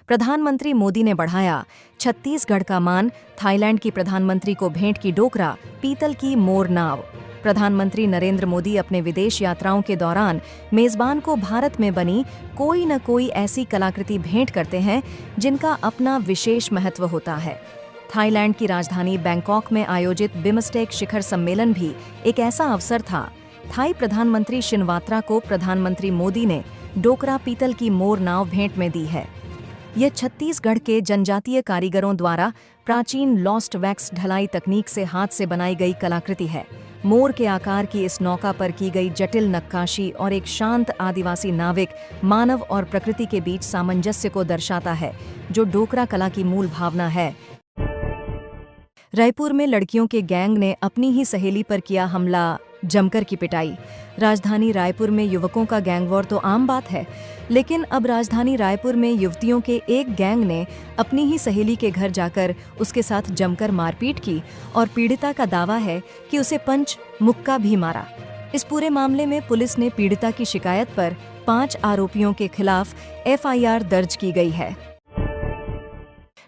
प्रधानमंत्री मोदी ने बढ़ाया छत्तीसगढ़ का मान, थाईलैंड की प्रधानमंत्री को भेंट की डोकरा, पीतल की मोर नाव। प्रधानमंत्री नरेंद्र मोदी अपने विदेश यात्राओं के दौरान मेजबान को भारत में बनी कोई न कोई ऐसी कलाकृति भेंट करते हैं जिनका अपना विशेष महत्व होता है। थाईलैंड की राजधानी बैंकॉक में आयोजित बिमस्टेक शिखर सम्मेलन भी एक ऐसा अवसर था। थाई प्रधानमंत्री शिनवात्रा को प्रधानमंत्री मोदी ने डोकरा पीतल की मोर नाव भेंट में दी है। यह छत्तीसगढ़ के जनजातीय कारीगरों द्वारा प्राचीन लॉस्ट वैक्स ढलाई तकनीक से हाथ से बनाई गई कलाकृति है। मोर के आकार की इस नौका पर की गई जटिल नक्काशी और एक शांत आदिवासी नाविक मानव और प्रकृति के बीच सामंजस्य को दर्शाता है, जो डोकरा कला की मूल भावना है। रायपुर में लड़कियों के गैंग ने अपनी ही सहेली पर किया हमला, जमकर की पिटाई। राजधानी रायपुर में युवकों का गैंगवॉर तो आम बात है, लेकिन अब राजधानी रायपुर में युवतियों के एक गैंग ने अपनी ही सहेली के घर जाकर उसके साथ जमकर मारपीट की और पीड़िता का दावा है कि उसे पंच मुक्का भी मारा। इस पूरे मामले में पुलिस ने पीड़िता की शिकायत पर 5 आरोपियों के खिलाफ FIR दर्ज की गई है।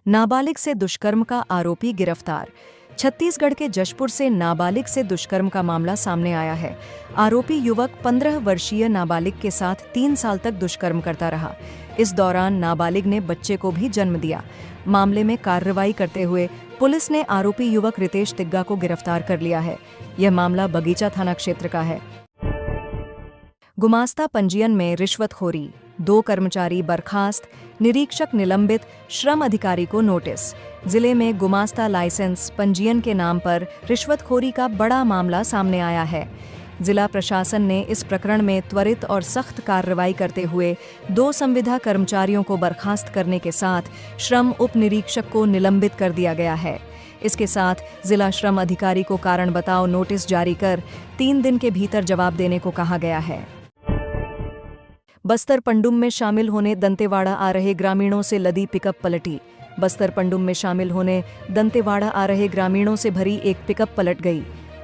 नाबालिग से दुष्कर्म का आरोपी गिरफ्तार। छत्तीसगढ़ के जशपुर से नाबालिग से दुष्कर्म का मामला सामने आया है। आरोपी युवक 15 वर्षीय नाबालिग के साथ 3 साल तक दुष्कर्म करता रहा। इस दौरान नाबालिग ने बच्चे को भी जन्म दिया। मामले में कार्रवाई करते हुए पुलिस ने आरोपी युवक रितेश तिग्गा को गिरफ्तार कर लिया है। यह मामला बगीचा थाना क्षेत्र का है। गुमास्ता पंजीयन में रिश्वतखोरी, 2 कर्मचारी बर्खास्त, निरीक्षक निलंबित, श्रम अधिकारी को नोटिस। जिले में गुमास्ता लाइसेंस पंजीयन के नाम पर रिश्वतखोरी का बड़ा मामला सामने आया है। जिला प्रशासन ने इस प्रकरण में त्वरित और सख्त कार्रवाई करते हुए 2 संविदा कर्मचारियों को बर्खास्त करने के साथ श्रम उप निरीक्षक को निलंबित कर दिया गया है। इसके साथ जिला श्रम अधिकारी को कारण बताओ नोटिस जारी कर 3 दिन के भीतर जवाब देने को कहा गया है। बस्तर पंडुम में शामिल होने दंतेवाड़ा आ रहे ग्रामीणों से लदी पिकअप पलटी। बस्तर पंडुम में शामिल होने दंतेवाड़ा आ रहे ग्रामीणों से भरी एक पिकअप पलट गई।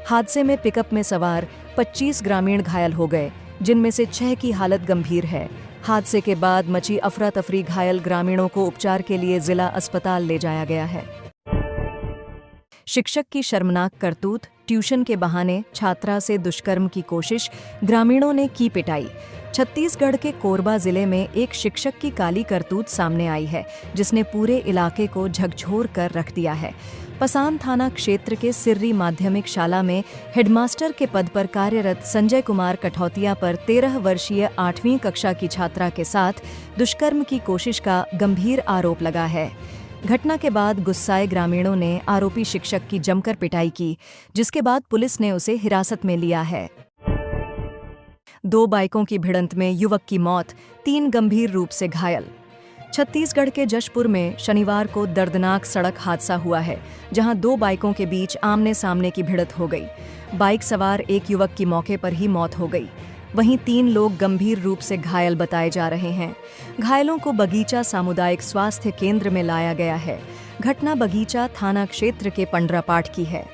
हादसे में पिकअप में सवार 25 ग्रामीण घायल हो गए, जिनमें से 6 की हालत गंभीर है। हादसे के बाद मची अफरा तफरी, घायल ग्रामीणों को उपचार के लिए जिला अस्पताल ले जाया गया है। शिक्षक की शर्मनाक करतूत, ट्यूशन के बहाने छात्रा से दुष्कर्म की कोशिश, ग्रामीणों ने की पिटाई। छत्तीसगढ़ के कोरबा जिले में एक शिक्षक की काली करतूत सामने आई है, जिसने पूरे इलाके को झकझोर कर रख दिया है। पसान थाना क्षेत्र के सिर्री माध्यमिक शाला में हेडमास्टर के पद पर कार्यरत संजय कुमार कठौतिया पर 13 वर्षीय 8वीं कक्षा की छात्रा के साथ दुष्कर्म की कोशिश का गंभीर आरोप लगा है। घटना के बाद गुस्साए ग्रामीणों ने आरोपी शिक्षक की जमकर पिटाई की, जिसके बाद पुलिस ने उसे हिरासत में लिया है। 2 बाइकों की भिड़ंत में युवक की मौत, 3 गंभीर रूप से घायल। छत्तीसगढ़ के जशपुर में शनिवार को दर्दनाक सड़क हादसा हुआ है, जहां 2 बाइकों के बीच आमने सामने की भिड़ंत हो गई। बाइक सवार एक युवक की मौके पर ही मौत हो गई। वहीं 3 लोग गंभीर रूप से घायल बताए जा रहे हैं। घायलों को बगीचा सामुदायिक स्वास्थ्य केंद्र में लाया गया है। घटना बगीचा थाना क्षेत्र के पंडरापाठ की है।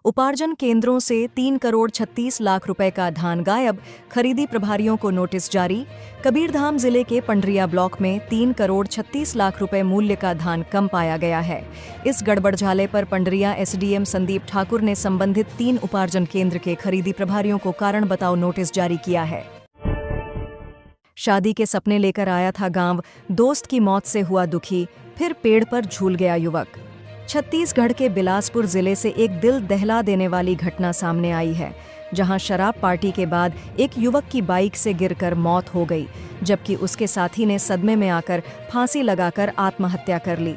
उपार्जन केंद्रों से 3 करोड़ 36 लाख रुपए का धान गायब, खरीदी प्रभारियों को नोटिस जारी। कबीरधाम जिले के पंडरिया ब्लॉक में 3 करोड़ 36 लाख रुपए मूल्य का धान कम पाया गया है। इस गड़बड़झाले पर पंडरिया SDM संदीप ठाकुर ने संबंधित 3 उपार्जन केंद्र के खरीदी प्रभारियों को कारण बताओ नोटिस जारी किया है। शादी के सपने लेकर आया था गांव, दोस्त की मौत से हुआ दुखी, फिर पेड़ पर झूल गया युवक। छत्तीसगढ़ के बिलासपुर जिले से एक दिल दहला देने वाली घटना सामने आई है, जहां शराब पार्टी के बाद एक युवक की बाइक से गिरकर मौत हो गई, जबकि उसके साथी ने सदमे में आकर फांसी लगाकर आत्महत्या कर ली।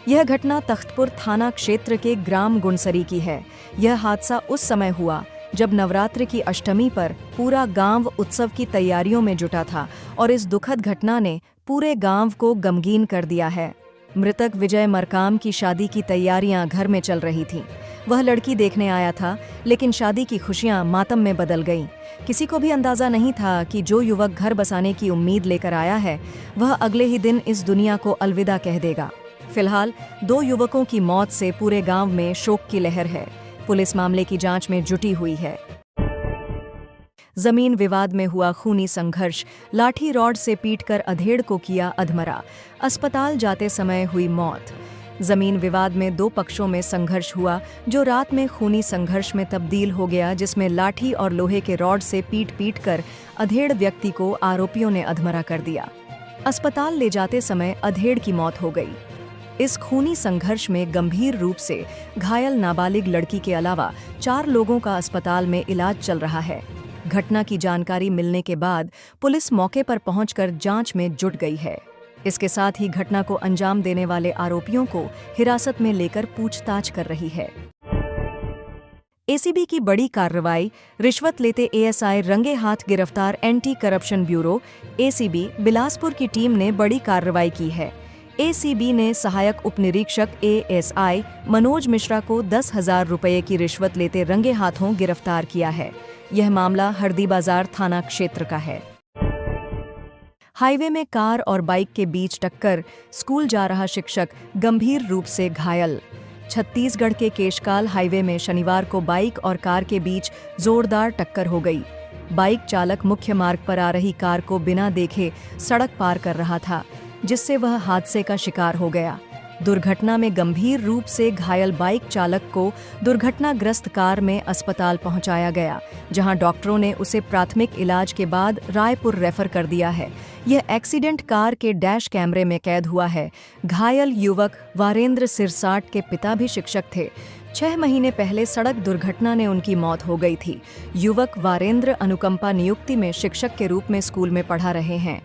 यह घटना तख्तपुर थाना क्षेत्र के ग्राम गुणसरी की है। यह हादसा उस समय हुआ जब नवरात्र की अष्टमी पर पूरा गांव उत्सव की तैयारियों में जुटा था और इस दुखद घटना ने पूरे गांव को गमगीन कर दिया है। मृतक विजय मरकाम की शादी की तैयारियां घर में चल रही थीं। वह लड़की देखने आया था, लेकिन शादी की खुशियां मातम में बदल गईं। किसी को भी अंदाजा नहीं था कि जो युवक घर बसाने की उम्मीद लेकर आया है, वह अगले ही दिन इस दुनिया को अलविदा कह देगा। फिलहाल 2 युवकों की मौत से पूरे गांव में शोक की लहर है। पुलिस मामले की जांच में जुटी हुई है। जमीन विवाद में हुआ खूनी संघर्ष, लाठी रॉड से पीटकर अधेड़ को किया अधमरा, अस्पताल जाते समय हुई मौत। जमीन विवाद में दो पक्षों में संघर्ष हुआ जो रात में खूनी संघर्ष में तब्दील हो गया, जिसमें लाठी और लोहे के रॉड से पीट कर अधेड़ व्यक्ति को आरोपियों ने अधमरा कर दिया। अस्पताल ले जाते समय अधेड़ की मौत हो गई। इस खूनी संघर्ष में गंभीर रूप से घायल नाबालिग लड़की के अलावा 4 लोगों का अस्पताल में इलाज चल रहा है। घटना की जानकारी मिलने के बाद पुलिस मौके पर पहुंचकर जांच में जुट गई है। इसके साथ ही घटना को अंजाम देने वाले आरोपियों को हिरासत में लेकर पूछताछ कर रही है। एसीबी की बड़ी कार्रवाई, रिश्वत लेते एएसआई रंगे हाथ गिरफ्तार। Anti corruption bureau ACB Bilaspur की टीम ने बड़ी कार्रवाई की है। एसीबी ने सहायक उपनिरीक्षक एएसआई मनोज मिश्रा को 10,000 रुपये की रिश्वत लेते रंगे हाथों गिरफ्तार किया है। यह मामला हरदी बाजार थाना क्षेत्र का है। हाईवे में कार और बाइक के बीच टक्कर, स्कूल जा रहा शिक्षक गंभीर रूप से घायल। छत्तीसगढ़ के केशकाल हाईवे में शनिवार को बाइक और कार के बीच जोरदार टक्कर हो गई। बाइक चालक मुख्य मार्ग पर आ रही कार को बिना देखे सड़क पार कर रहा था, जिससे वह हादसे का शिकार हो गया। दुर्घटना में गंभीर रूप से घायल बाइक चालक को दुर्घटनाग्रस्त कार में अस्पताल पहुंचाया गया, जहां डॉक्टरों ने उसे प्राथमिक इलाज के बाद रायपुर रेफर कर दिया है। यह एक्सीडेंट कार के डैश कैमरे में कैद हुआ है। घायल युवक वारेंद्र सिरसाट के पिता भी शिक्षक थे। 6 महीने पहले सड़क दुर्घटना ने उनकी मौत हो गई थी। युवक वारेंद्र अनुकंपा नियुक्ति में शिक्षक के रूप में स्कूल में पढ़ा रहे हैं।